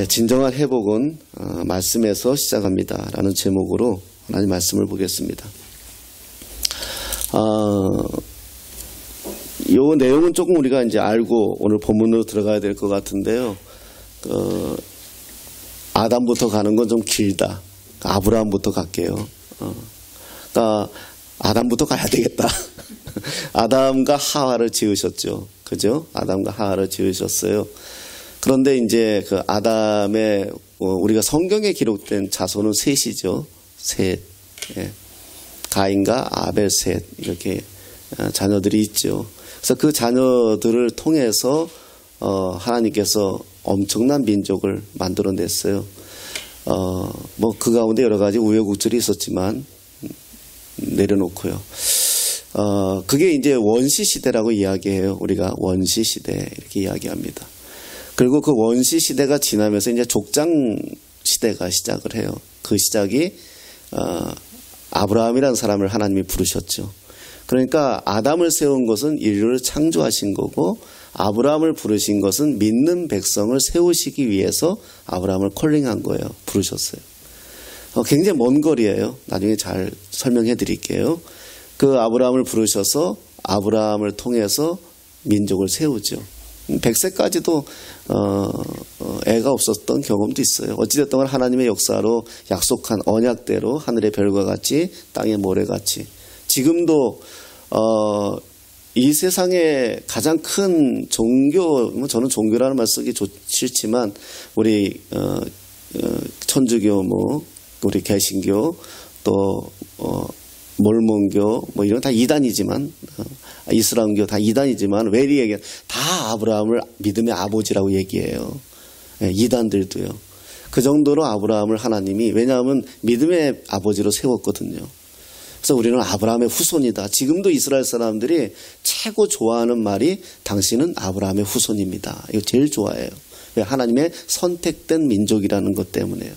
진정한 회복은 말씀에서 시작합니다 라는 제목으로 하나님 말씀을 보겠습니다. 이 내용은 조금 우리가 이제 알고 오늘 본문으로 들어가야 될 것 같은데요. 아담부터 가는 건 좀 길다. 아브라함부터 갈게요. 그러니까 아담부터 가야 되겠다. 아담과 하와를 지으셨죠. 그죠? 아담과 하와를 지으셨어요. 그런데 이제 그 아담의 우리가 성경에 기록된 자손은 셋이죠. 셋. 예. 가인과 아벨 셋 이렇게 자녀들이 있죠. 그래서 그 자녀들을 통해서 하나님께서 엄청난 민족을 만들어냈어요. 뭐 그 가운데 여러 가지 우여곡절이 있었지만 내려놓고요. 그게 이제 원시 시대라고 이야기해요. 우리가 원시 시대 이렇게 이야기합니다. 그리고 그 원시 시대가 지나면서 이제 족장 시대가 시작을 해요. 그 시작이 아브라함이라는 사람을 하나님이 부르셨죠. 그러니까 아담을 세운 것은 인류를 창조하신 거고 아브라함을 부르신 것은 믿는 백성을 세우시기 위해서 아브라함을 콜링한 거예요. 부르셨어요. 굉장히 먼 거리예요. 나중에 잘 설명해 드릴게요. 그 아브라함을 부르셔서 아브라함을 통해서 민족을 세우죠. 100세까지도 애가 없었던 경험도 있어요. 어찌됐든 하나님의 역사로 약속한 언약대로 하늘의 별과 같이 땅의 모래같이 지금도 이 세상에 가장 큰 종교, 저는 종교라는 말 쓰기 싫지만 우리 천주교, 우리 개신교, 또 몰몬교, 이런 다 이단이지만 이슬람교 다 이단이지만 웨리에게 다 아브라함을 믿음의 아버지라고 얘기해요. 이단들도요. 그 정도로 아브라함을 하나님이 왜냐하면 믿음의 아버지로 세웠거든요. 그래서 우리는 아브라함의 후손이다. 지금도 이스라엘 사람들이 최고 좋아하는 말이 당신은 아브라함의 후손입니다. 이거 제일 좋아해요. 하나님의 선택된 민족이라는 것 때문에요.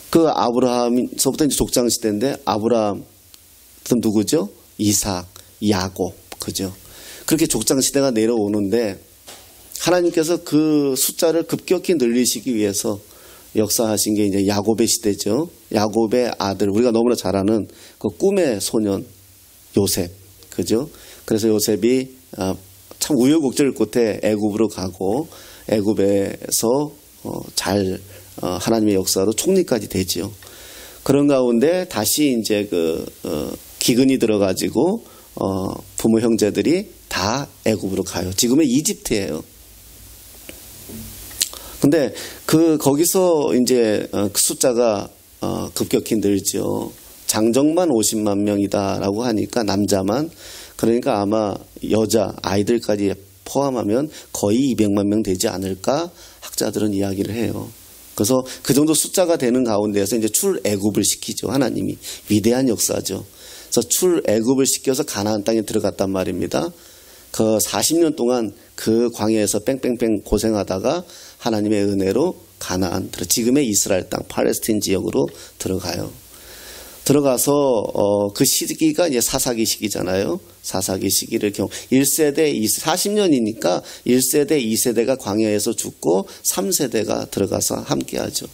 그 아브라함서부터 이제 족장 시대인데 아브라함 누구죠? 이삭, 야곱, 그죠? 그렇게 족장 시대가 내려오는데 하나님께서 그 숫자를 급격히 늘리시기 위해서 역사하신 게 이제 야곱의 시대죠. 야곱의 아들, 우리가 너무나 잘 아는 그 꿈의 소년 요셉, 그죠? 그래서 요셉이 참 우여곡절 끝에 애굽으로 가고 애굽에서 잘 하나님의 역사로 총리까지 되지요. 그런 가운데 다시 이제 기근이 들어가지고 부모 형제들이 다 애굽으로 가요. 지금의 이집트예요. 근데 거기서 이제 그 숫자가 급격히 늘죠. 장정만 50만 명이다라고 하니까 남자만 그러니까 아마 여자 아이들까지 포함하면 거의 200만 명 되지 않을까 학자들은 이야기를 해요. 그래서 그 정도 숫자가 되는 가운데에서 이제 출애굽을 시키죠. 하나님이 위대한 역사죠. 그래서 출애굽을 시켜서 가나안 땅에 들어갔단 말입니다. 그 40년 동안 그 광야에서 뺑뺑뺑 고생하다가 하나님의 은혜로 가나안, 지금의 이스라엘 땅, 팔레스틴 지역으로 들어가요. 들어가서 그 시기가 이제 사사기 시기잖아요. 사사기 시기를 경우 1세대, 40년이니까 1세대, 2세대가 광야에서 죽고 3세대가 들어가서 함께하죠.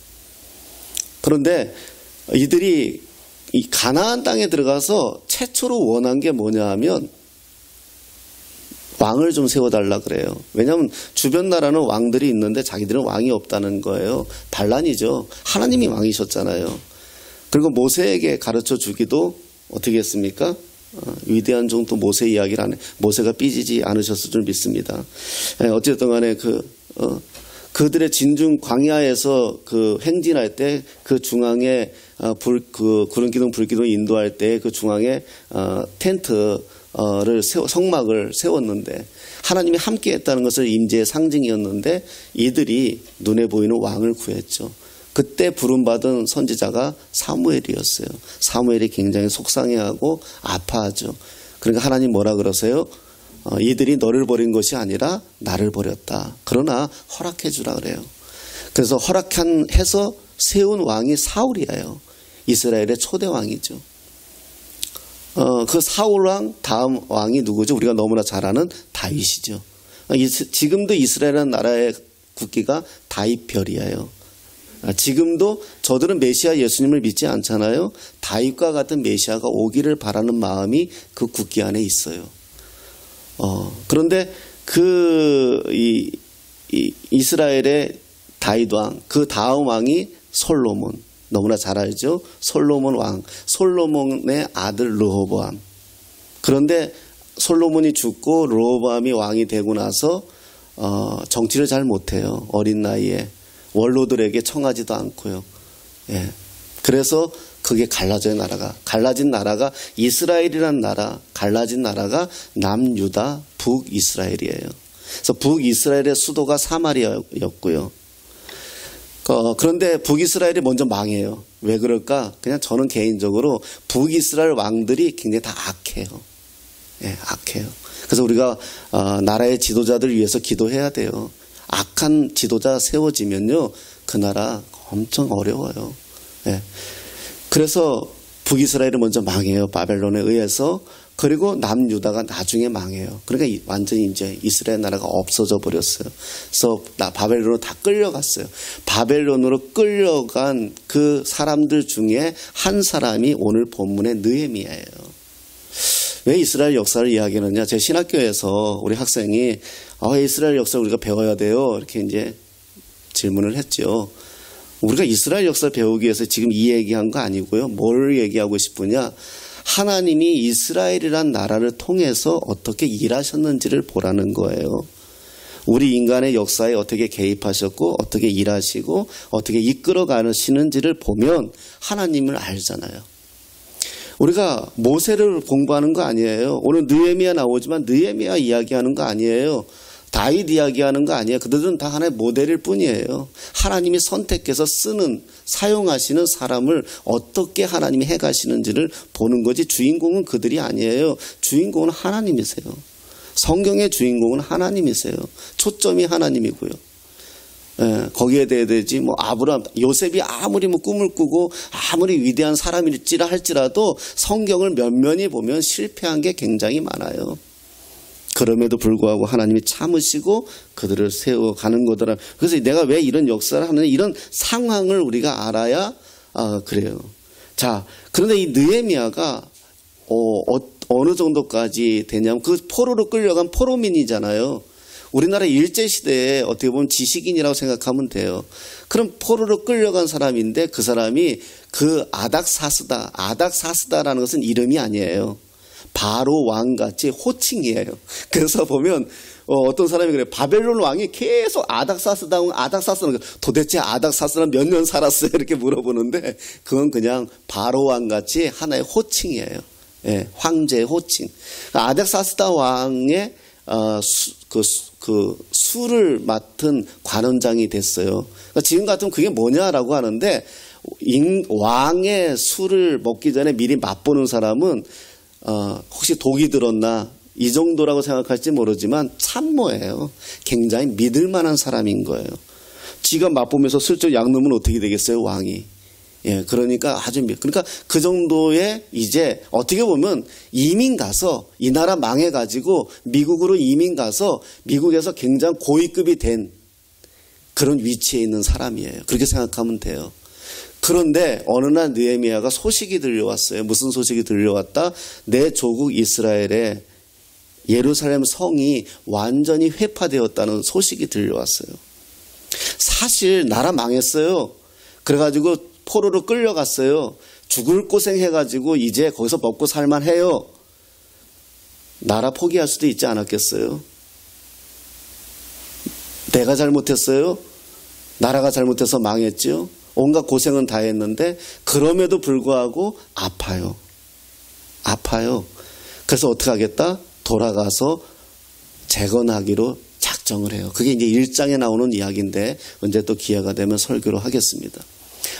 그런데 이들이 이 가나안 땅에 들어가서 최초로 원한 게 뭐냐 하면 왕을 좀 세워달라 그래요. 왜냐하면 주변 나라는 왕들이 있는데 자기들은 왕이 없다는 거예요. 반란이죠. 하나님이 왕이셨잖아요. 그리고 모세에게 가르쳐 주기도 어떻게 했습니까? 위대한 종도 모세 이야기를 안 해. 모세가 삐지지 않으셨을 줄 믿습니다. 어쨌든 간에 그들의 진중 광야에서 행진할 때 그 중앙에 구름기둥 불기둥 인도할 때 그 중앙에 텐트를 성막을 세웠는데 하나님이 함께했다는 것을 임재의 상징이었는데 이들이 눈에 보이는 왕을 구했죠. 그때 부름받은 선지자가 사무엘이었어요. 사무엘이 굉장히 속상해하고 아파하죠. 그러니까 하나님 뭐라 그러세요? 이들이 너를 버린 것이 아니라 나를 버렸다. 그러나 허락해 주라 그래요. 그래서 해서 세운 왕이 사울이에요. 이스라엘의 초대 왕이죠. 그 사울 왕 다음 왕이 누구죠? 우리가 너무나 잘 아는 다윗이죠. 지금도 이스라엘이라는 나라의 국기가 다윗별이에요. 지금도 저들은 메시아 예수님을 믿지 않잖아요. 다윗과 같은 메시아가 오기를 바라는 마음이 그 국기 안에 있어요. 그런데 이스라엘의 다윗 왕, 그 다음 왕이 솔로몬, 너무나 잘 알죠. 솔로몬 왕, 솔로몬의 아들 르호보암. 그런데 솔로몬이 죽고 르호보암이 왕이 되고 나서 정치를 잘 못해요. 어린 나이에 원로들에게 청하지도 않고요. 예. 그래서 그게 갈라져요. 갈라진 나라가 이스라엘이라는 나라, 갈라진 나라가 남유다, 북이스라엘이에요. 그래서 북이스라엘의 수도가 사마리아였고요. 그런데 북이스라엘이 먼저 망해요. 왜 그럴까? 그냥 저는 개인적으로 북이스라엘 왕들이 굉장히 다 악해요. 예, 악해요. 그래서 우리가 나라의 지도자들 위해서 기도해야 돼요. 악한 지도자 세워지면요, 그 나라 엄청 어려워요. 예. 그래서 북이스라엘이 먼저 망해요. 바벨론에 의해서. 그리고 남유다가 나중에 망해요. 그러니까 완전히 이제 이스라엘 나라가 없어져 버렸어요. 그래서 바벨론으로 다 끌려갔어요. 바벨론으로 끌려간 그 사람들 중에 한 사람이 오늘 본문의 느헤미야예요. 왜 이스라엘 역사를 이야기하느냐? 제 신학교에서 우리 학생이 이스라엘 역사를 우리가 배워야 돼요. 이렇게 이제 질문을 했죠. 우리가 이스라엘 역사를 배우기 위해서 지금 이 얘기한 거 아니고요. 뭘 얘기하고 싶으냐? 하나님이 이스라엘이란 나라를 통해서 어떻게 일하셨는지를 보라는 거예요. 우리 인간의 역사에 어떻게 개입하셨고 어떻게 일하시고 어떻게 이끌어 가시는지를 보면 하나님을 알잖아요. 우리가 모세를 공부하는 거 아니에요. 오늘 느헤미야 나오지만 느헤미야 이야기하는 거 아니에요. 다윗 이야기하는 거 아니에요. 그들은 다 하나의 모델일 뿐이에요. 하나님이 선택해서 사용하시는 사람을 어떻게 하나님이 해가시는지를 보는 거지 주인공은 그들이 아니에요. 주인공은 하나님이세요. 성경의 주인공은 하나님이세요. 초점이 하나님이고요. 예, 거기에 대해야지 아브라함, 요셉이 아무리 꿈을 꾸고 아무리 위대한 사람일지라 할지라도 성경을 면면히 보면 실패한 게 굉장히 많아요. 그럼에도 불구하고 하나님이 참으시고 그들을 세워가는 거더라. 그래서 내가 왜 이런 역사를 하느냐, 이런 상황을 우리가 알아야 그래요. 자, 그런데 이 느헤미야가 어느 정도까지 되냐면 그 포로로 끌려간 포로민이잖아요. 우리나라 일제시대에 어떻게 보면 지식인이라고 생각하면 돼요. 그럼 포로로 끌려간 사람인데 그 사람이 그 아닥사스다라는 것은 이름이 아니에요. 바로 왕같이 호칭이에요. 그래서 보면 어떤 사람이 그래요. 바벨론 왕이 계속 아닥사스다운 도대체 아닥사스는 몇 년 살았어요? 이렇게 물어보는데 그건 그냥 바로 왕같이 하나의 호칭이에요. 예, 황제의 호칭. 아닥사스다 왕의 수를 맡은 관원장이 됐어요. 그러니까 지금 같으면 그게 뭐냐라고 하는데 왕의 술을 먹기 전에 미리 맛보는 사람은 혹시 독이 들었나 이 정도라고 생각할지 모르지만 참모예요. 굉장히 믿을 만한 사람인 거예요. 지가 맛보면서 슬쩍 약 넣으면 어떻게 되겠어요, 왕이. 예, 그러니까 그러니까 그 정도의 이제 어떻게 보면 이민 가서 이 나라 망해가지고 미국으로 이민 가서 미국에서 굉장히 고위급이 된 그런 위치에 있는 사람이에요. 그렇게 생각하면 돼요. 그런데 어느 날 느헤미야가 소식이 들려왔어요. 무슨 소식이 들려왔다? 내 조국 이스라엘의 예루살렘 성이 완전히 회파되었다는 소식이 들려왔어요. 사실 나라 망했어요. 그래가지고 포로로 끌려갔어요. 죽을 고생해가지고 이제 거기서 먹고 살만해요. 나라 포기할 수도 있지 않았겠어요? 내가 잘못했어요? 나라가 잘못해서 망했죠? 온갖 고생은 다 했는데 그럼에도 불구하고 아파요. 그래서 어떻게 하겠다? 돌아가서 재건하기로 작정을 해요. 그게 이제 1장에 나오는 이야기인데 언제 또 기회가 되면 설교로 하겠습니다.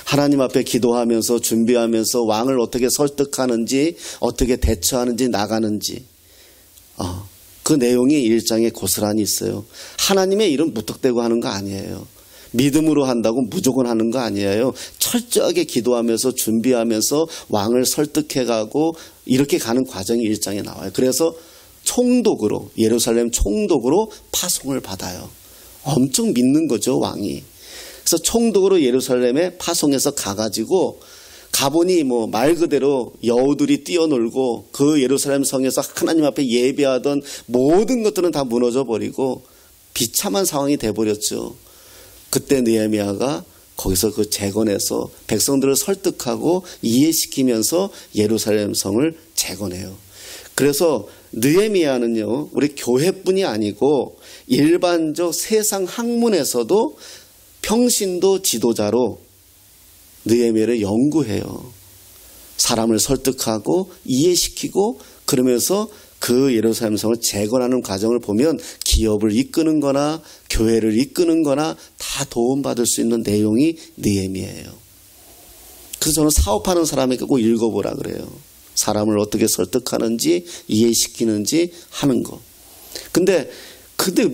하나님 앞에 기도하면서 준비하면서 왕을 어떻게 설득하는지 어떻게 대처하는지 나가는지 그 내용이 1장에 고스란히 있어요. 하나님의 이름 무턱대고 하는 거 아니에요. 믿음으로 한다고 무조건 하는 거 아니에요. 철저하게 기도하면서 준비하면서 왕을 설득해가고 이렇게 가는 과정이 1장에 나와요. 그래서 총독으로 예루살렘 총독으로 파송을 받아요. 엄청 믿는 거죠, 왕이. 그래서 총독으로 예루살렘에 파송해서 가가지고 가보니 뭐 말 그대로 여우들이 뛰어놀고 그 예루살렘 성에서 하나님 앞에 예배하던 모든 것들은 다 무너져 버리고 비참한 상황이 돼버렸죠. 그때 느헤미야가 거기서 그 재건해서 백성들을 설득하고 이해시키면서 예루살렘 성을 재건해요. 그래서 느헤미야는요, 우리 교회뿐이 아니고 일반적 세상 학문에서도 평신도 지도자로 느헤미야를 연구해요. 사람을 설득하고 이해시키고 그러면서 그 예루살렘 성을 재건하는 과정을 보면 기업을 이끄는 거나 교회를 이끄는 거나 다 도움받을 수 있는 내용이 느헤미야예요. 그래서 저는 사업하는 사람에게 꼭 읽어보라 그래요. 사람을 어떻게 설득하는지 이해시키는지 하는 거. 근데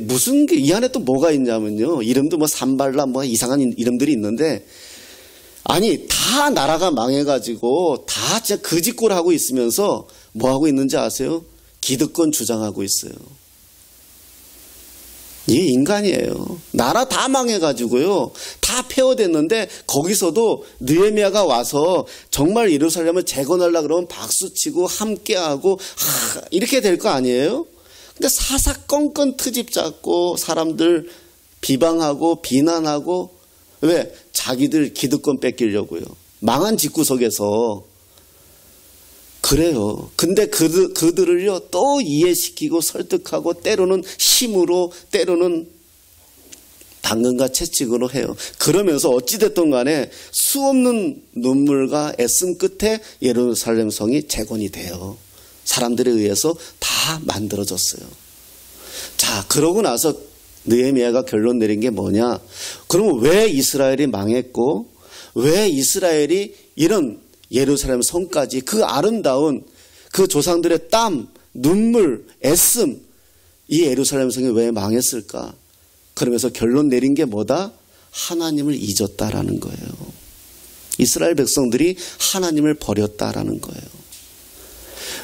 무슨 게 이 안에 또 뭐가 있냐면요. 이름도 뭐 산발라 뭐 이상한 이름들이 있는데 아니 다 나라가 망해가지고 다 진짜 거짓골 하고 있으면서 뭐 하고 있는지 아세요? 기득권 주장하고 있어요. 이게 인간이에요. 나라 다 망해가지고요. 다 폐허됐는데 거기서도 느헤미야가 와서 정말 예루살렘을 재건하려고 그러면 박수치고 함께하고 이렇게 될 거 아니에요? 근데 사사건건 트집 잡고 사람들 비방하고 비난하고 왜? 자기들 기득권 뺏기려고요. 망한 집구석에서 그래요. 근데 그들을요 또 이해시키고 설득하고 때로는 힘으로 때로는 당근과 채찍으로 해요. 그러면서 어찌됐든 간에 수없는 눈물과 애씀 끝에 예루살렘 성이 재건이 돼요. 사람들에 의해서 다 만들어졌어요. 자, 그러고 나서 느헤미야가 결론 내린 게 뭐냐? 그러면 왜 이스라엘이 망했고 왜 이스라엘이 이런 예루살렘 성까지 그 아름다운 그 조상들의 땀, 눈물, 애씀 이 예루살렘 성이 왜 망했을까? 그러면서 결론 내린 게 뭐다? 하나님을 잊었다라는 거예요. 이스라엘 백성들이 하나님을 버렸다라는 거예요.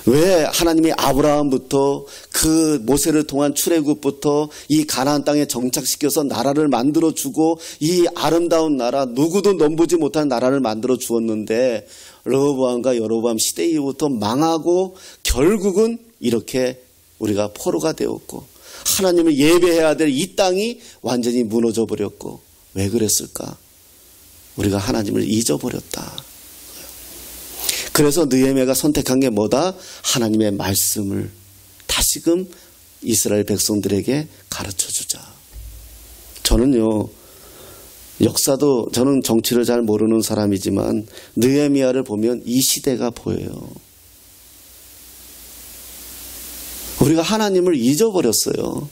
왜 하나님이 아브라함부터 그 모세를 통한 출애굽부터 이 가나안 땅에 정착시켜서 나라를 만들어주고 이 아름다운 나라 누구도 넘보지 못한 나라를 만들어 주었는데 르호보암과 여로보암 시대 이후부터 망하고 결국은 이렇게 우리가 포로가 되었고 하나님을 예배해야 될 이 땅이 완전히 무너져 버렸고 왜 그랬을까? 우리가 하나님을 잊어버렸다. 그래서 느헤미야가 선택한 게 뭐다? 하나님의 말씀을 다시금 이스라엘 백성들에게 가르쳐주자. 저는요 역사도 저는 정치를 잘 모르는 사람이지만 느헤미야를 보면 이 시대가 보여요. 우리가 하나님을 잊어버렸어요.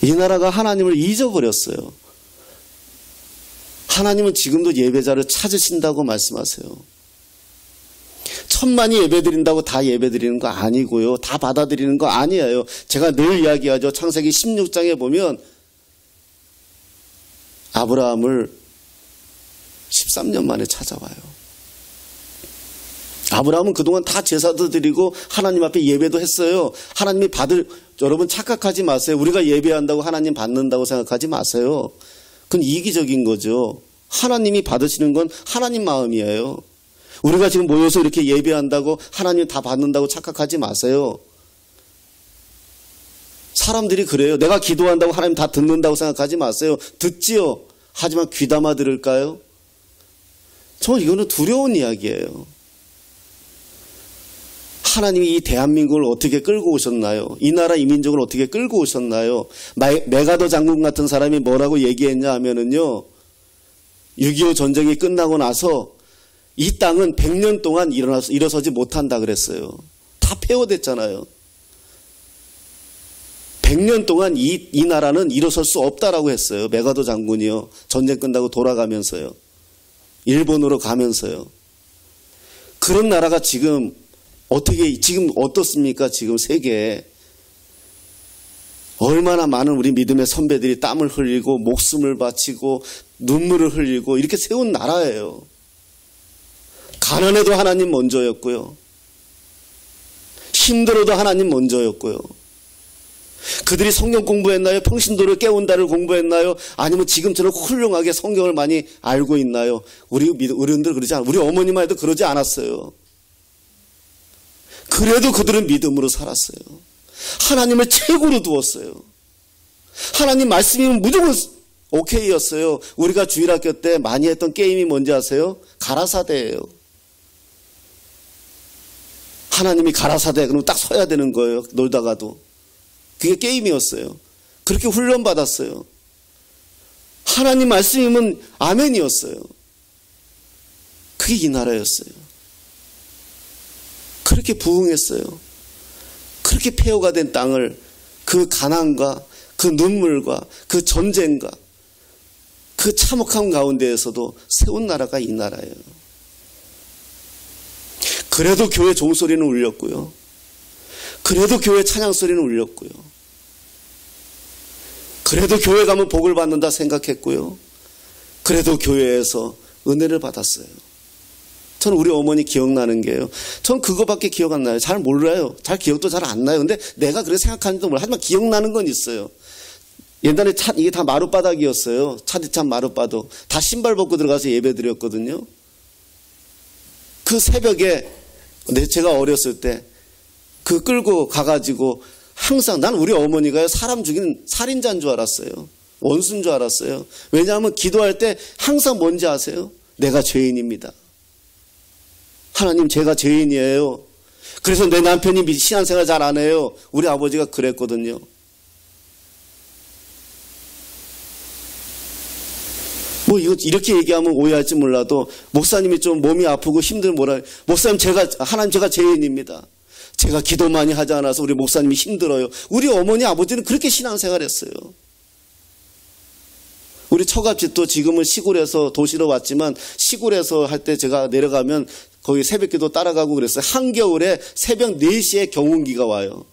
이 나라가 하나님을 잊어버렸어요. 하나님은 지금도 예배자를 찾으신다고 말씀하세요. 천만이 예배드린다고 다 예배드리는 거 아니고요. 다 받아들이는 거 아니에요. 제가 늘 이야기하죠. 창세기 16장에 보면 아브라함을 13년 만에 찾아와요. 아브라함은 그동안 다 제사도 드리고 하나님 앞에 예배도 했어요. 하나님이 여러분 착각하지 마세요. 우리가 예배한다고 하나님 받는다고 생각하지 마세요. 그건 이기적인 거죠. 하나님이 받으시는 건 하나님 마음이에요. 우리가 지금 모여서 이렇게 예배한다고 하나님 다 받는다고 착각하지 마세요. 사람들이 그래요. 내가 기도한다고 하나님 다 듣는다고 생각하지 마세요. 듣지요. 하지만 귀담아 들을까요? 저는 이거는 두려운 이야기예요. 하나님이 이 대한민국을 어떻게 끌고 오셨나요? 이 나라 이 민족을 어떻게 끌고 오셨나요? 메가더 장군 같은 사람이 뭐라고 얘기했냐 하면은요. 6.25 전쟁이 끝나고 나서 이 땅은 100년 동안 일어서지 못한다 그랬어요. 다 폐허됐잖아요. 100년 동안 이 나라는 일어설 수 없다라고 했어요. 메가더 장군이요. 전쟁 끝나고 돌아가면서요. 일본으로 가면서요. 그런 나라가 지금 어떻습니까? 지금 세계에 얼마나 많은 우리 믿음의 선배들이 땀을 흘리고 목숨을 바치고 눈물을 흘리고 이렇게 세운 나라예요. 가난해도 하나님 먼저였고요. 힘들어도 하나님 먼저였고요. 그들이 성경 공부했나요? 평신도를 깨운다를 공부했나요? 아니면 지금처럼 훌륭하게 성경을 많이 알고 있나요? 우리 어른들 그러지 않아요. 우리 어머니만 해도 그러지 않았어요. 그래도 그들은 믿음으로 살았어요. 하나님을 최고로 두었어요. 하나님 말씀이면 무조건 오케이였어요. 우리가 주일학교 때 많이 했던 게임이 뭔지 아세요? 가라사대예요. 하나님이 가라사대 그러면 딱 서야 되는 거예요. 놀다가도. 그게 게임이었어요. 그렇게 훈련받았어요. 하나님 말씀이면 아멘이었어요. 그게 이 나라였어요. 그렇게 부흥했어요. 그렇게 폐허가 된 땅을 그 가난과 그 눈물과 그 전쟁과 그 참혹함 가운데에서도 세운 나라가 이 나라예요. 그래도 교회 종소리는 울렸고요. 그래도 교회 찬양 소리는 울렸고요. 그래도 교회 가면 복을 받는다 생각했고요. 그래도 교회에서 은혜를 받았어요. 저는 우리 어머니 기억나는 게요. 전 그거밖에 기억 안 나요. 잘 몰라요. 잘 기억도 잘 안 나요. 근데 내가 그렇게 생각하는지도 몰라요. 하지만 기억나는 건 있어요. 옛날에 이게 다 마룻바닥이었어요. 차디찬 마룻바닥. 다 신발 벗고 들어가서 예배 드렸거든요. 그 새벽에 제가 어렸을 때 그 끌고 가가지고 항상 난 우리 어머니가 사람 죽이는 살인자인 줄 알았어요. 원수인 줄 알았어요. 왜냐하면 기도할 때 항상 뭔지 아세요? 내가 죄인입니다. 하나님 제가 죄인이에요. 그래서 내 남편이 신앙생활 잘 안 해요. 우리 아버지가 그랬거든요. 뭐 이거 이렇게 얘기하면 오해할지 몰라도 목사님이 좀 몸이 아프고 힘들면 뭐라 목사님 하나님 제가 죄인입니다. 제가 기도 많이 하지 않아서 우리 목사님이 힘들어요. 우리 어머니 아버지는 그렇게 신앙생활 했어요. 우리 처갓집도 지금은 시골에서 도시로 왔지만 시골에서 할 때 제가 내려가면 거기 새벽기도 따라가고 그랬어요. 한겨울에 새벽 4시에 경운기가 와요.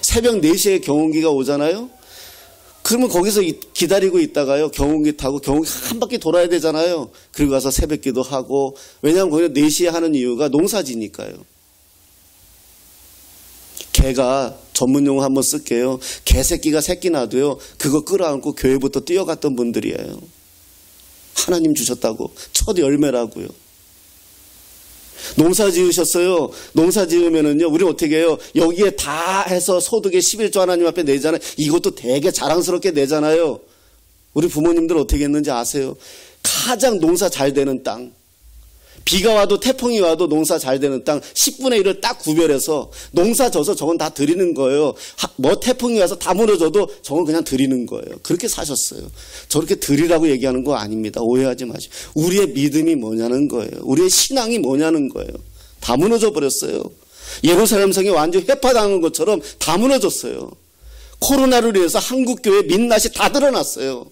새벽 4시에 경운기가 오잖아요. 그러면 거기서 기다리고 있다가요. 경운기 타고 경운기 한 바퀴 돌아야 되잖아요. 그리고 가서 새벽기도 하고. 왜냐하면 거기는 4시에 하는 이유가 농사지니까요. 개가 전문용어 한번 쓸게요. 개새끼가 새끼 놔도요. 그거 끌어안고 교회부터 뛰어갔던 분들이에요. 하나님 주셨다고. 첫 열매라고요. 농사 지으셨어요. 농사 지으면은요, 우리 어떻게 해요? 여기에 다 해서 소득의 11조 하나님 앞에 내잖아요. 이것도 되게 자랑스럽게 내잖아요. 우리 부모님들 어떻게 했는지 아세요? 가장 농사 잘 되는 땅. 비가 와도 태풍이 와도 농사 잘 되는 땅 10분의 1을 딱 구별해서 농사 져서 저건 다 드리는 거예요. 뭐 태풍이 와서 다 무너져도 저건 그냥 드리는 거예요. 그렇게 사셨어요. 저렇게 드리라고 얘기하는 거 아닙니다. 오해하지 마시고. 우리의 믿음이 뭐냐는 거예요. 우리의 신앙이 뭐냐는 거예요. 다 무너져 버렸어요. 예루살렘 성이 완전 회파당한 것처럼 다 무너졌어요. 코로나를 위해서 한국교회 민낯이 다 드러났어요.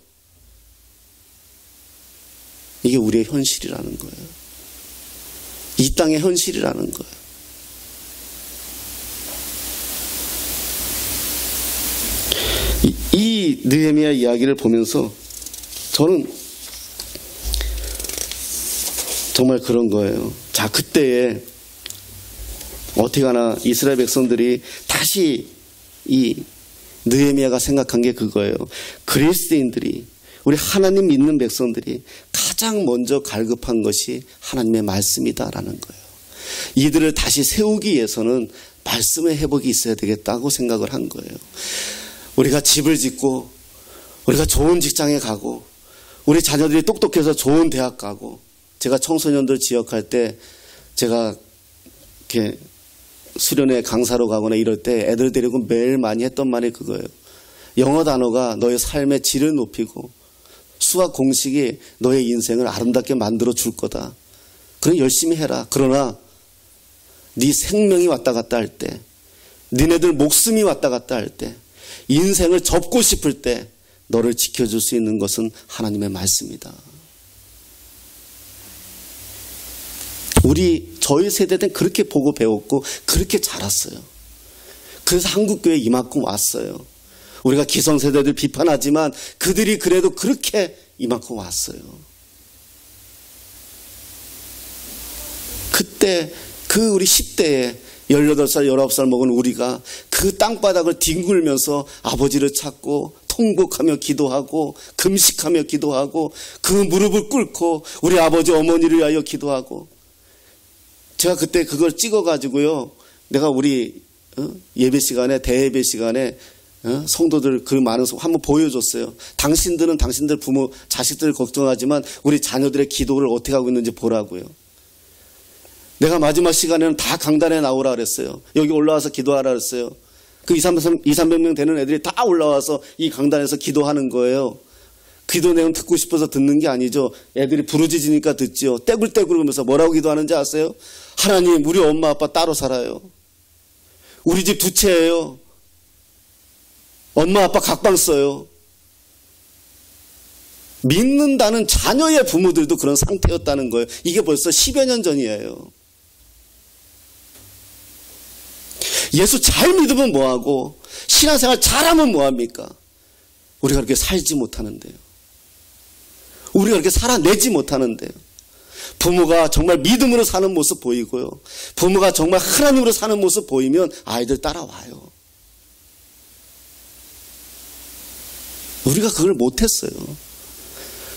이게 우리의 현실이라는 거예요. 이 땅의 현실이라는 거예요. 이 느헤미야 이야기를 보면서 저는 정말 그런 거예요. 자, 그때에 어떻게 하나 이스라엘 백성들이 다시 이 느헤미야가 생각한 게 그거예요. 그리스도인들이 우리 하나님 믿는 백성들이 가장 먼저 갈급한 것이 하나님의 말씀이다라는 거예요. 이들을 다시 세우기 위해서는 말씀의 회복이 있어야 되겠다고 생각을 한 거예요. 우리가 집을 짓고 우리가 좋은 직장에 가고 우리 자녀들이 똑똑해서 좋은 대학 가고 제가 청소년들 지역할 때 제가 이렇게 수련회 강사로 가거나 이럴 때 애들 데리고 매일 많이 했던 말이 그거예요. 영어 단어가 너의 삶의 질을 높이고 수학 공식이 너의 인생을 아름답게 만들어 줄 거다. 그럼 열심히 해라. 그러나 네 생명이 왔다 갔다 할 때, 니네들 목숨이 왔다 갔다 할 때, 인생을 접고 싶을 때 너를 지켜줄 수 있는 것은 하나님의 말씀이다. 저희 세대 때는 그렇게 보고 배웠고 그렇게 자랐어요. 그래서 한국교회에 이만큼 왔어요. 우리가 기성세대들 비판하지만 그들이 그래도 그렇게 이만큼 왔어요. 그때 우리 10대에 18살, 19살 먹은 우리가 그 땅바닥을 뒹굴면서 아버지를 찾고 통곡하며 기도하고 금식하며 기도하고 그 무릎을 꿇고 우리 아버지 어머니를 위하여 기도하고, 제가 그때 그걸 찍어가지고요, 내가 우리 예배 시간에, 대예배 시간에 성도들 그 많은 한번 보여줬어요. 당신들은 당신들 부모 자식들을 걱정하지만 우리 자녀들의 기도를 어떻게 하고 있는지 보라고요. 내가 마지막 시간에는 다 강단에 나오라 그랬어요. 여기 올라와서 기도하라 그랬어요. 그 200~300명 되는 애들이 다 올라와서 이 강단에서 기도하는 거예요. 기도 내용 듣고 싶어서 듣는 게 아니죠. 애들이 부르짖으니까 듣지요. 떼굴떼굴 하면서 뭐라고 기도하는지 아세요? 하나님, 우리 엄마 아빠 따로 살아요. 우리 집 두 채예요. 엄마 아빠 각방 써요. 믿는다는 자녀의 부모들도 그런 상태였다는 거예요. 이게 벌써 10여 년 전이에요. 예수 잘 믿으면 뭐하고 신앙생활 잘하면 뭐합니까? 우리가 그렇게 살지 못하는데요. 우리가 그렇게 살아내지 못하는데요. 부모가 정말 믿음으로 사는 모습 보이고요, 부모가 정말 하나님으로 사는 모습 보이면 아이들 따라와요. 우리가 그걸 못했어요.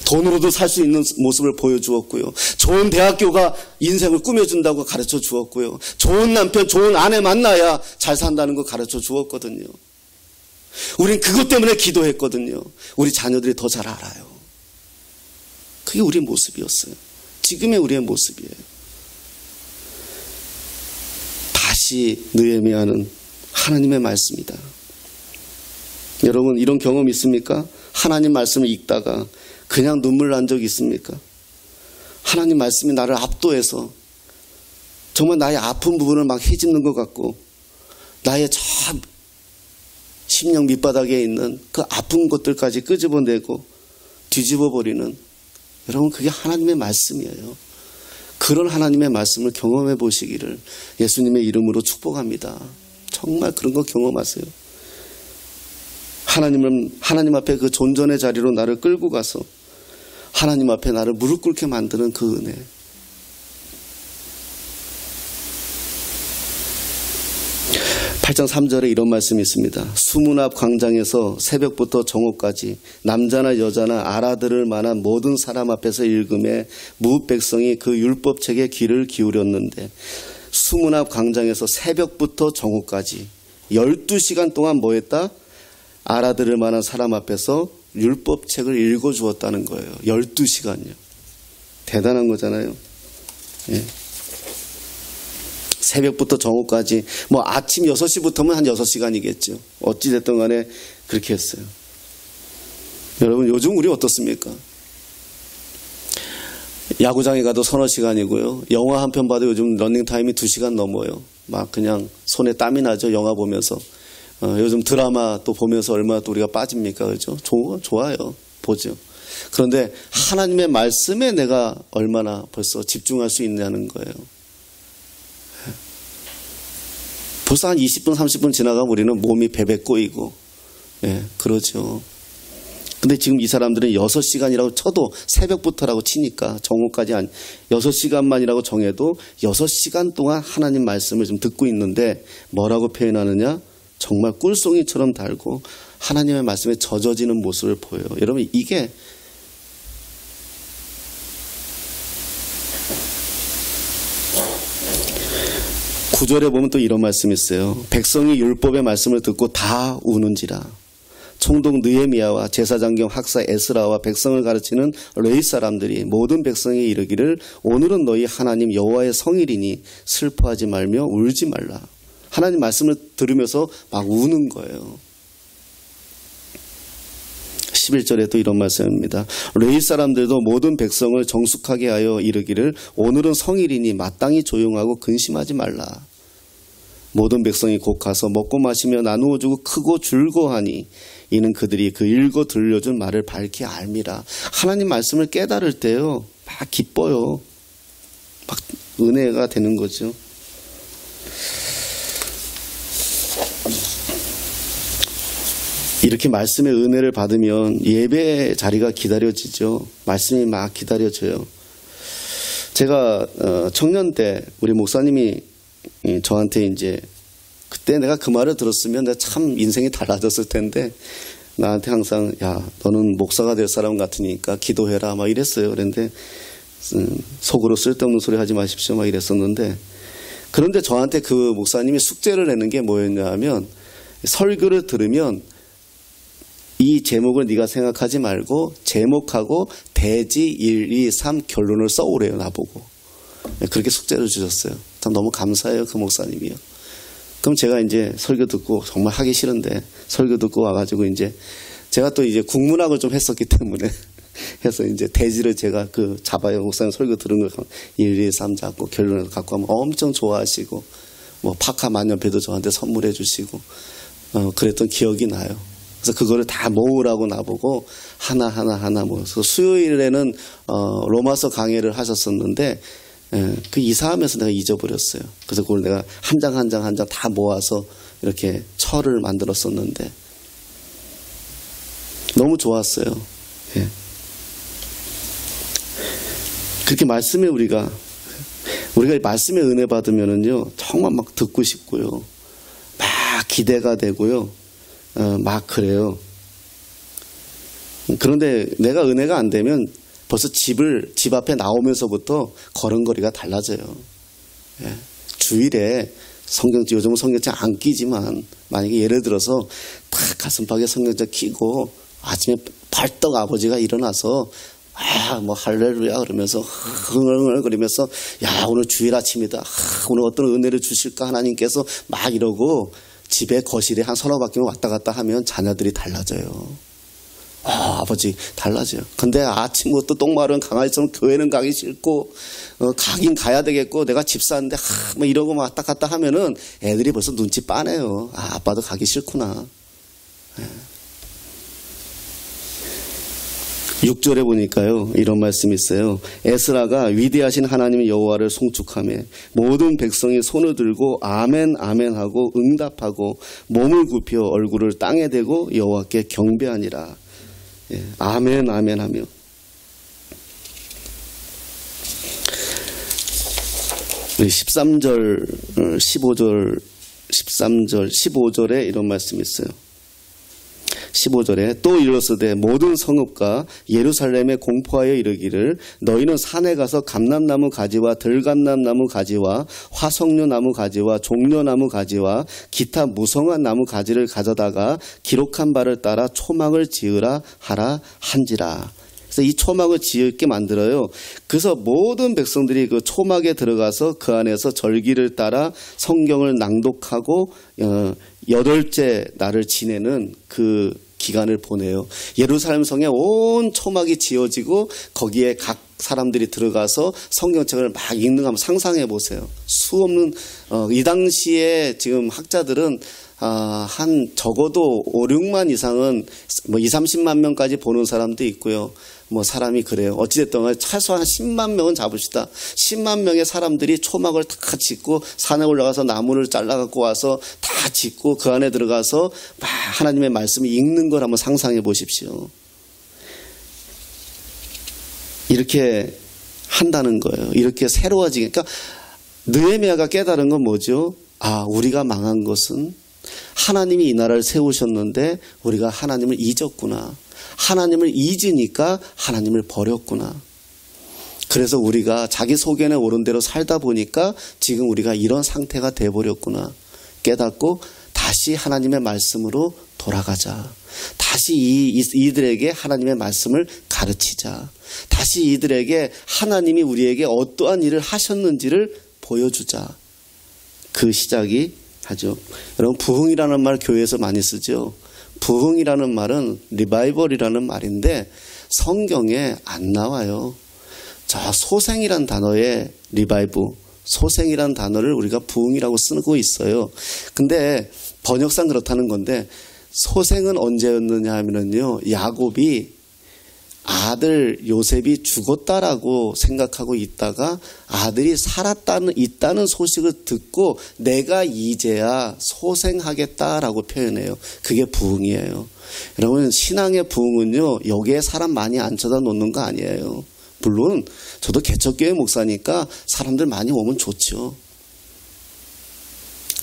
돈으로도 살 수 있는 모습을 보여주었고요, 좋은 대학교가 인생을 꾸며준다고 가르쳐 주었고요, 좋은 남편, 좋은 아내 만나야 잘 산다는 거 가르쳐 주었거든요. 우린 그것 때문에 기도했거든요. 우리 자녀들이 더 잘 알아요. 그게 우리의 모습이었어요. 지금의 우리의 모습이에요. 다시 느헤미야는 하나님의 말씀이다. 여러분, 이런 경험 있습니까? 하나님 말씀을 읽다가 그냥 눈물 난 적 있습니까? 하나님 말씀이 나를 압도해서 정말 나의 아픈 부분을 막 헤집는 것 같고, 나의 저 심령 밑바닥에 있는 그 아픈 것들까지 끄집어내고 뒤집어버리는, 여러분, 그게 하나님의 말씀이에요. 그런 하나님의 말씀을 경험해 보시기를 예수님의 이름으로 축복합니다. 정말 그런 거 경험하세요. 하나님 앞에 그 존전의 자리로 나를 끌고 가서 하나님 앞에 나를 무릎 꿇게 만드는 그 은혜. (8장 3절에) 이런 말씀이 있습니다. 수문 앞 광장에서 새벽부터 정오까지 남자나 여자나 알아들을 만한 모든 사람 앞에서 읽음에 무릇 백성이 그 율법책에 귀를 기울였는데, 수문 앞 광장에서 새벽부터 정오까지 12시간 동안 뭐 했다? 알아들을 만한 사람 앞에서 율법책을 읽어주었다는 거예요. 12시간요. 대단한 거잖아요. 예. 새벽부터 정오까지, 뭐 아침 6시부터면 한 6시간이겠죠. 어찌됐든 간에 그렇게 했어요. 여러분, 요즘 우리 어떻습니까? 야구장에 가도 서너 시간이고요. 영화 한 편 봐도 요즘 러닝타임이 2시간 넘어요. 막 그냥 손에 땀이 나죠. 영화 보면서. 요즘 드라마 또 보면서 얼마나 또 우리가 빠집니까? 그죠? 좋아요. 보죠. 그런데 하나님의 말씀에 내가 얼마나 벌써 집중할 수 있냐는 거예요. 벌써 한 20분, 30분 지나가면 우리는 몸이 베베 꼬이고, 예, 그러죠. 근데 지금 이 사람들은 6시간이라고 쳐도, 새벽부터라고 치니까 정오까지 6시간만이라고 정해도 6시간 동안 하나님 말씀을 좀 듣고 있는데 뭐라고 표현하느냐? 정말 꿀송이처럼 달고 하나님의 말씀에 젖어지는 모습을 보여요. 여러분, 이게 구절에 보면 또 이런 말씀이 있어요. 백성이 율법의 말씀을 듣고 다 우는지라. 총독 느헤미야와 제사장경 학사 에스라와 백성을 가르치는 레위 사람들이 모든 백성에 이르기를 오늘은 너희 하나님 여호와의 성일이니 슬퍼하지 말며 울지 말라. 하나님 말씀을 들으면서 막 우는 거예요. 11절에 또 이런 말씀입니다. 레위 사람들도 모든 백성을 정숙하게 하여 이르기를 오늘은 성일이니 마땅히 조용하고 근심하지 말라. 모든 백성이 곧 가서 먹고 마시며 나누어 주고 크고 즐거워하니 이는 그들이 그 읽어 들려준 말을 밝히 알미라. 하나님 말씀을 깨달을 때요, 막 기뻐요. 막 은혜가 되는 거죠. 이렇게 말씀의 은혜를 받으면 예배 자리가 기다려지죠. 말씀이 막 기다려져요. 제가 청년 때 우리 목사님이 저한테 이제 그때 내가 그 말을 들었으면 내가 참 인생이 달라졌을 텐데 나한테 항상 야 너는 목사가 될 사람 같으니까 기도해라 막 이랬어요. 그런데 속으로 쓸데없는 소리 하지 마십시오 막 이랬었는데 그런데 저한테 그 목사님이 숙제를 내는 게 뭐였냐 하면 설교를 들으면 이 제목을 네가 생각하지 말고 제목하고 대지 1, 2, 3 결론을 써오래요. 나보고. 그렇게 숙제를 주셨어요. 참 너무 감사해요. 그 목사님이요. 그럼 제가 이제 설교 듣고 정말 하기 싫은데 설교 듣고 와가지고 이제 제가 또 이제 국문학을 좀 했었기 때문에 해서 이제 대지를 제가 그 잡아요. 목사님 설교 들은 걸 1, 2, 3 잡고 결론을 갖고 하면 엄청 좋아하시고 뭐 파카 만년필도 저한테 선물해 주시고 그랬던 기억이 나요. 그래서 그거를 다 모으라고 나보고 하나 모아서 수요일에는 로마서 강해를 하셨었는데 그 이사하면서 내가 잊어버렸어요. 그래서 그걸 내가 한 장 한 장 다 모아서 이렇게 철을 만들었었는데 너무 좋았어요. 예. 그렇게 말씀에 우리가 말씀에 은혜 받으면은요 정말 막 듣고 싶고요, 막 기대가 되고요. 막 그래요. 그런데 내가 은혜가 안 되면 벌써 집 앞에 나오면서부터 걸음걸이가 달라져요. 예. 주일에 요즘은 성경책 안 끼지만 만약에 예를 들어서 딱 가슴팍에 성경책 끼고 아침에 벌떡 아버지가 일어나서 뭐 할렐루야 그러면서 흥얼흥얼거리면서 야 오늘 주일 아침이다. 오늘 어떤 은혜를 주실까 하나님께서 막 이러고 집에 거실에 한 서너 바퀴만 왔다 갔다 하면 자녀들이 달라져요. 아버지 달라져요. 근데 아침부터 똥마른 강아지처럼 교회는 가기 싫고 가긴 가야 되겠고 내가 집사인데 뭐 이러고 왔다 갔다 하면은 애들이 벌써 눈치 빠네요. 아빠도 가기 싫구나. 6절에 보니까요 이런 말씀이 있어요. 에스라가 위대하신 하나님 여호와를 송축하며 모든 백성이 손을 들고 아멘 아멘 하고 응답하고 몸을 굽혀 얼굴을 땅에 대고 여호와께 경배하니라. 예, 아멘 아멘 하며 13절 15절 13절 15절에 이런 말씀이 있어요. 15절에 또 이르렀으되 모든 성읍과 예루살렘에 공포하여 이르기를 너희는 산에 가서 감람나무 가지와 들감람나무 가지와 화석류나무 가지와 종려나무 가지와 기타 무성한 나무 가지를 가져다가 기록한 바를 따라 초막을 지으라 하라 한지라. 그래서 이 초막을 지을게 만들어요. 그래서 모든 백성들이 그 초막에 들어가서 그 안에서 절기를 따라 성경을 낭독하고 8째 날을 지내는 그 기간을 보내요. 예루살렘 성에 온 초막이 지어지고 거기에 각 사람들이 들어가서 성경책을 막 읽는 거 한번 상상해 보세요. 수없는 이 당시에 지금 학자들은 한 적어도 5, 6만 이상은 뭐 2, 30만 명까지 보는 사람도 있고요. 뭐 사람이 그래요. 어찌됐든 최소한 10만 명은 잡읍시다. 10만 명의 사람들이 초막을 다 짓고 산에 올라가서 나무를 잘라갖고 와서 다 짓고 그 안에 들어가서 막 하나님의 말씀을 읽는 걸 한번 상상해 보십시오. 이렇게 한다는 거예요. 이렇게 새로워지게. 그러니까 느헤미야가 깨달은 건 뭐죠? 우리가 망한 것은 하나님이 이 나라를 세우셨는데 우리가 하나님을 잊었구나. 하나님을 잊으니까 하나님을 버렸구나. 그래서 우리가 자기 소견에 오른 대로 살다 보니까 지금 우리가 이런 상태가 돼버렸구나 깨닫고 다시 하나님의 말씀으로 돌아가자. 다시 이들에게 하나님의 말씀을 가르치자. 다시 이들에게 하나님이 우리에게 어떠한 일을 하셨는지를 보여주자. 그 시작이 하죠. 여러분 부흥이라는 말 교회에서 많이 쓰죠. 부흥이라는 말은 리바이벌이라는 말인데 성경에 안 나와요. 자, 소생이란 단어에 리바이브, 소생이란 단어를 우리가 부흥이라고 쓰고 있어요. 근데 번역상 그렇다는 건데 소생은 언제였느냐 하면은요, 야곱이 아들 요셉이 죽었다라고 생각하고 있다가 아들이 있다는 소식을 듣고 내가 이제야 소생하겠다라고 표현해요. 그게 부흥이에요. 여러분 신앙의 부흥은요, 여기에 사람 많이 앉혀다 놓는 거 아니에요. 물론 저도 개척교회 목사니까 사람들 많이 오면 좋죠.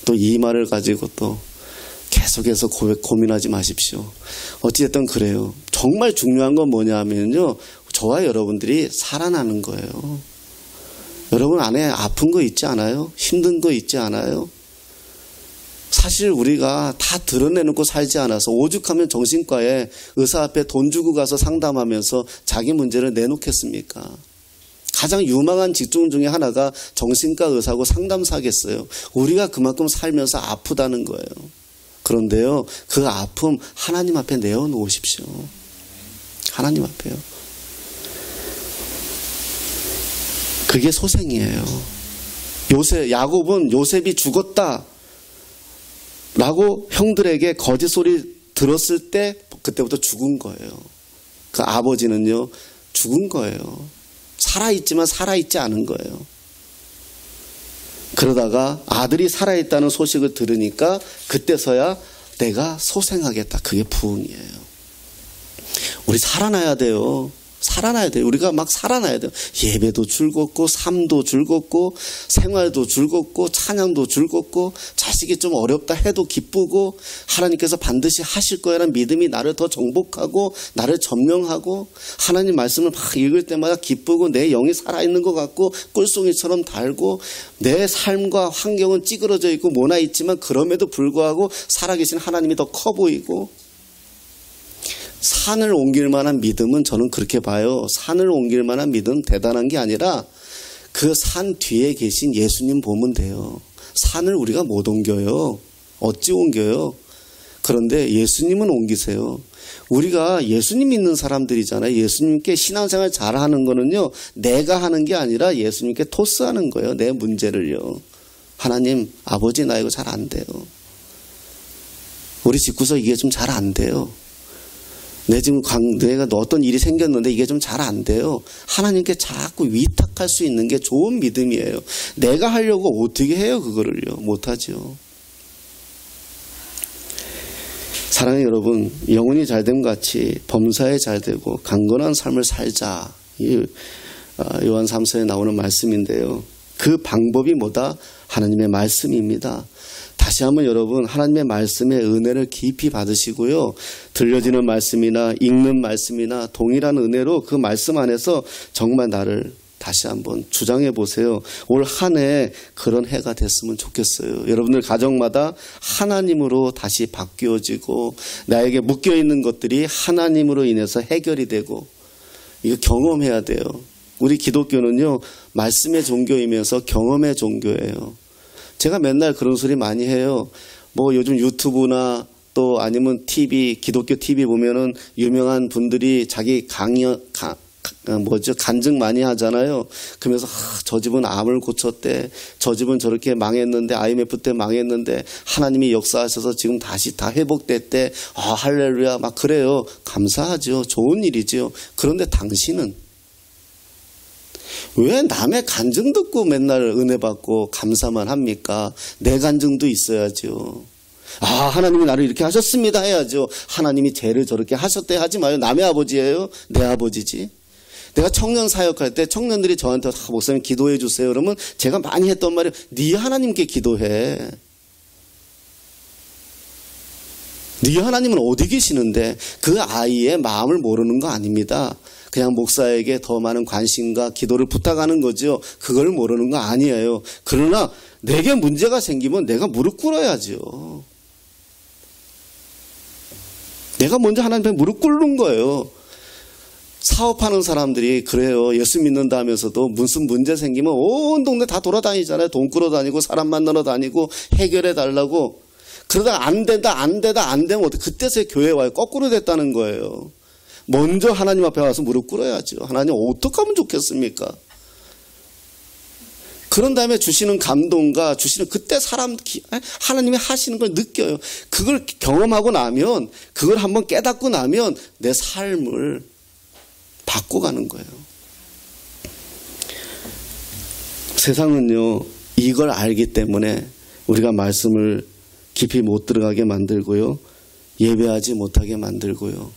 또 이 말을 가지고 또 계속해서 고민하지 마십시오. 어찌됐든 그래요. 정말 중요한 건 뭐냐 하면요, 저와 여러분들이 살아나는 거예요. 여러분 안에 아픈 거 있지 않아요? 힘든 거 있지 않아요? 사실 우리가 다 드러내놓고 살지 않아서 오죽하면 정신과에 의사 앞에 돈 주고 가서 상담하면서 자기 문제를 내놓겠습니까? 가장 유망한 직종 중에 하나가 정신과 의사고 상담사겠어요. 우리가 그만큼 살면서 아프다는 거예요. 그런데요, 그 아픔 하나님 앞에 내어놓으십시오. 하나님 앞에요. 그게 소생이에요. 야곱은 요셉이 죽었다 라고 형들에게 거짓 소리 들었을 때 그때부터 죽은 거예요. 그 아버지는요, 죽은 거예요. 살아있지만 살아있지 않은 거예요. 그러다가 아들이 살아있다는 소식을 들으니까 그때서야 내가 소생하겠다. 그게 부흥이에요. 우리 살아나야 돼요. 살아나야 돼요. 우리가 막 살아나야 돼요. 예배도 즐겁고 삶도 즐겁고 생활도 즐겁고 찬양도 즐겁고 자식이 좀 어렵다 해도 기쁘고 하나님께서 반드시 하실 거라는 믿음이 나를 더 정복하고 나를 전명하고 하나님 말씀을 막 읽을 때마다 기쁘고 내 영이 살아있는 것 같고 꿀송이처럼 달고 내 삶과 환경은 찌그러져 있고 모나 있지만 그럼에도 불구하고 살아계신 하나님이 더 커 보이고 산을 옮길 만한 믿음은 저는 그렇게 봐요. 산을 옮길 만한 믿음은 대단한 게 아니라 그 산 뒤에 계신 예수님 보면 돼요. 산을 우리가 못 옮겨요. 어찌 옮겨요? 그런데 예수님은 옮기세요. 우리가 예수님 믿는 사람들이잖아요. 예수님께 신앙생활 잘하는 거는요, 내가 하는 게 아니라 예수님께 토스하는 거예요. 내 문제를요. 하나님, 아버지 나 이거 잘 안 돼요. 우리 집구석 이게 좀 잘 안 돼요. 내가 어떤 일이 생겼는데 이게 좀 잘 안 돼요. 하나님께 자꾸 위탁할 수 있는 게 좋은 믿음이에요. 내가 하려고 어떻게 해요? 그거를요. 못하죠. 사랑하는 여러분, 영혼이 잘됨 같이 범사에 잘되고 강건한 삶을 살자. 요한 3서에 나오는 말씀인데요. 그 방법이 뭐다? 하나님의 말씀입니다. 다시 한번 여러분, 하나님의 말씀의 은혜를 깊이 받으시고요. 들려지는 말씀이나 읽는 말씀이나 동일한 은혜로 그 말씀 안에서 정말 나를 다시 한번 주장해 보세요. 올 한 해 그런 해가 됐으면 좋겠어요. 여러분들 가정마다 하나님으로 다시 바뀌어지고 나에게 묶여있는 것들이 하나님으로 인해서 해결이 되고, 이거 경험해야 돼요. 우리 기독교는요, 말씀의 종교이면서 경험의 종교예요. 제가 맨날 그런 소리 많이 해요. 뭐 요즘 유튜브나 또 아니면 TV, 기독교 TV 보면은 유명한 분들이 자기 간증 많이 하잖아요. 그러면서 저 집은 암을 고쳤대. 저 집은 저렇게 망했는데, IMF 때 망했는데 하나님이 역사하셔서 지금 다시 다 회복됐대. 할렐루야. 막 그래요. 감사하죠. 좋은 일이죠. 그런데 당신은 왜 남의 간증 듣고 맨날 은혜 받고 감사만 합니까? 내 간증도 있어야죠. 하나님이 나를 이렇게 하셨습니다 해야죠. 하나님이 쟤를 저렇게 하셨대 하지 마요. 남의 아버지예요? 내 아버지지. 내가 청년 사역할 때 청년들이 저한테 목사님 기도해 주세요. 그러면 제가 많이 했던 말이, 네 하나님께 기도해. 네 하나님은 어디 계시는데? 그 아이의 마음을 모르는 거 아닙니다. 그냥 목사에게 더 많은 관심과 기도를 부탁하는 거죠. 그걸 모르는 거 아니에요. 그러나 내게 문제가 생기면 내가 무릎 꿇어야죠. 내가 먼저 하나님 앞에 무릎 꿇는 거예요. 사업하는 사람들이 그래요. 예수 믿는다 하면서도 무슨 문제 생기면 온 동네 다 돌아다니잖아요. 돈 끌어다니고 사람 만나러 다니고 해결해 달라고. 그러다가 안 되면 어떻게, 그때서야 교회 와요. 거꾸로 됐다는 거예요. 먼저 하나님 앞에 와서 무릎 꿇어야죠. 하나님 어떻게 하면 좋겠습니까? 그런 다음에 주시는 감동과 주시는 그때 하나님이 하시는 걸 느껴요. 그걸 경험하고 나면, 그걸 한번 깨닫고 나면 내 삶을 바꿔가는 거예요. 세상은요, 이걸 알기 때문에 우리가 말씀을 깊이 못 들어가게 만들고요, 예배하지 못하게 만들고요,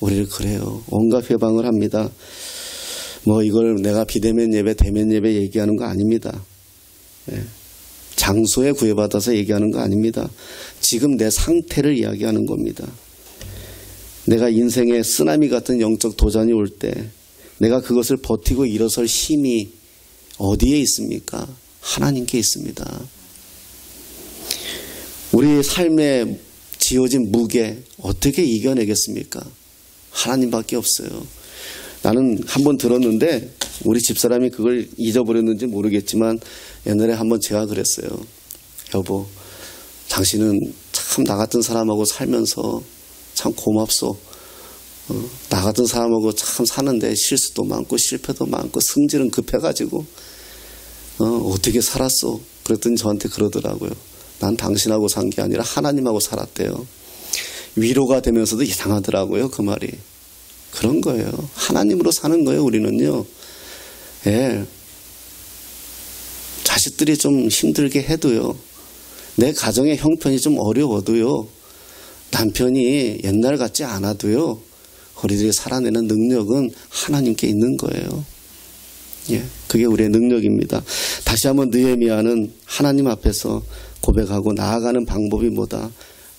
우리를 그래요. 온갖 회방을 합니다. 뭐 이걸 내가 비대면 예배, 대면 예배 얘기하는 거 아닙니다. 네. 장소에 구애받아서 얘기하는 거 아닙니다. 지금 내 상태를 이야기하는 겁니다. 내가 인생에 쓰나미 같은 영적 도전이 올 때 내가 그것을 버티고 일어설 힘이 어디에 있습니까? 하나님께 있습니다. 우리 삶에 지어진 무게 어떻게 이겨내겠습니까? 하나님밖에 없어요. 나는 한번 들었는데 우리 집사람이 그걸 잊어버렸는지 모르겠지만 옛날에 한번 제가 그랬어요. 여보, 당신은 참 나 같은 사람하고 살면서 참 고맙소. 나 같은 사람하고 참 사는데 실수도 많고 실패도 많고 성질은 급해가지고 어떻게 살았어? 그랬더니 저한테 그러더라고요. 난 당신하고 산 게 아니라 하나님하고 살았대요. 위로가 되면서도 이상하더라고요. 그 말이. 그런 거예요. 하나님으로 사는 거예요. 우리는요. 예. 자식들이 좀 힘들게 해도요. 내 가정의 형편이 좀 어려워도요. 남편이 옛날 같지 않아도요. 우리들이 살아내는 능력은 하나님께 있는 거예요. 예, 그게 우리의 능력입니다. 다시 한번 느헤미야는 하나님 앞에서 고백하고 나아가는 방법이 뭐다?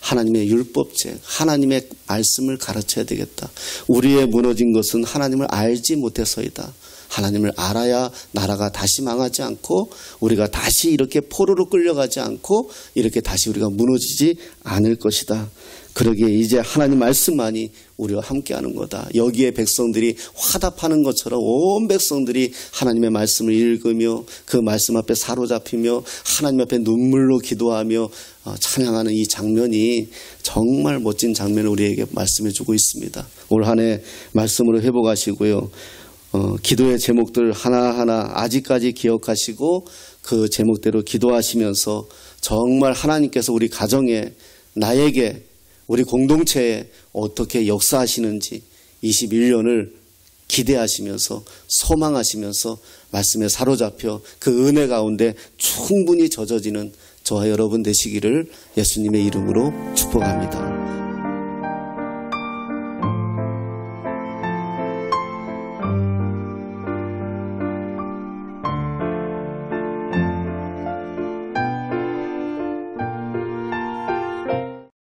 하나님의 율법책, 하나님의 말씀을 가르쳐야 되겠다. 우리의 무너진 것은 하나님을 알지 못해서이다. 하나님을 알아야 나라가 다시 망하지 않고 우리가 다시 이렇게 포로로 끌려가지 않고 이렇게 다시 우리가 무너지지 않을 것이다. 그러기에 이제 하나님 말씀만이 우리와 함께하는 거다. 여기에 백성들이 화답하는 것처럼 온 백성들이 하나님의 말씀을 읽으며 그 말씀 앞에 사로잡히며 하나님 앞에 눈물로 기도하며 찬양하는 이 장면이 정말 멋진 장면을 우리에게 말씀해 주고 있습니다. 올 한 해 말씀으로 회복하시고요. 기도의 제목들 하나하나 아직까지 기억하시고 그 제목대로 기도하시면서 정말 하나님께서 우리 가정에 나에게 우리 공동체에 어떻게 역사하시는지 21년을 기대하시면서 소망하시면서 말씀에 사로잡혀 그 은혜 가운데 충분히 젖어지는 저와 여러분 되시기를 예수님의 이름으로 축복합니다.